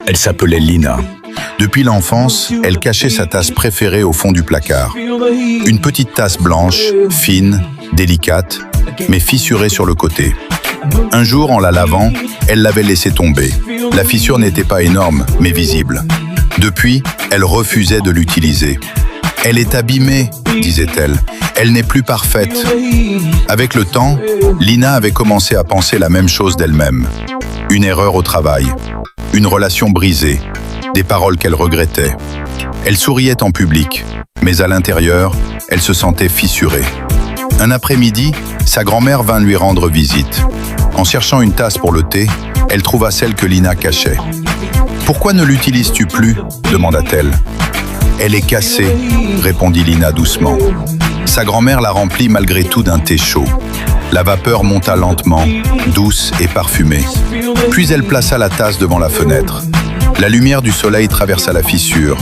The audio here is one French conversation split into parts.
Elle s'appelait Lina. Depuis l'enfance, elle cachait sa tasse préférée au fond du placard. Une petite tasse blanche, fine, délicate, mais fissurée sur le côté. Un jour, en la lavant, elle l'avait laissée tomber. La fissure n'était pas énorme, mais visible. Depuis, elle refusait de l'utiliser. « Elle est abîmée », disait-elle. « Elle n'est plus parfaite. » Avec le temps, Lina avait commencé à penser la même chose d'elle-même. Une erreur au travail, une relation brisée, des paroles qu'elle regrettait. Elle souriait en public, mais à l'intérieur, elle se sentait fissurée. Un après-midi, sa grand-mère vint lui rendre visite. En cherchant une tasse pour le thé, elle trouva celle que Lina cachait. « Pourquoi ne l'utilises-tu plus » demanda-t-elle. « Elle est cassée » répondit Lina doucement. Sa grand-mère la remplit malgré tout d'un thé chaud. La vapeur monta lentement, douce et parfumée. Puis elle plaça la tasse devant la fenêtre. La lumière du soleil traversa la fissure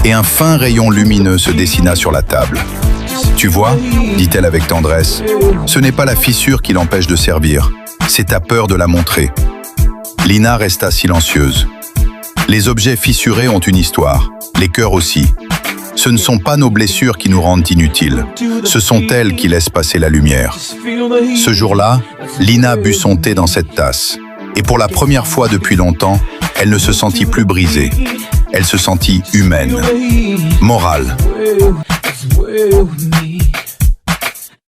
et un fin rayon lumineux se dessina sur la table. « Tu vois » dit-elle avec tendresse, « ce n'est pas la fissure qui l'empêche de servir, c'est ta peur de la montrer. » Lina resta silencieuse. Les objets fissurés ont une histoire, les cœurs aussi. Ce ne sont pas nos blessures qui nous rendent inutiles, ce sont elles qui laissent passer la lumière. Ce jour-là, Lina but son thé dans cette tasse. Et pour la première fois depuis longtemps, elle ne se sentit plus brisée. Elle se sentit humaine, morale.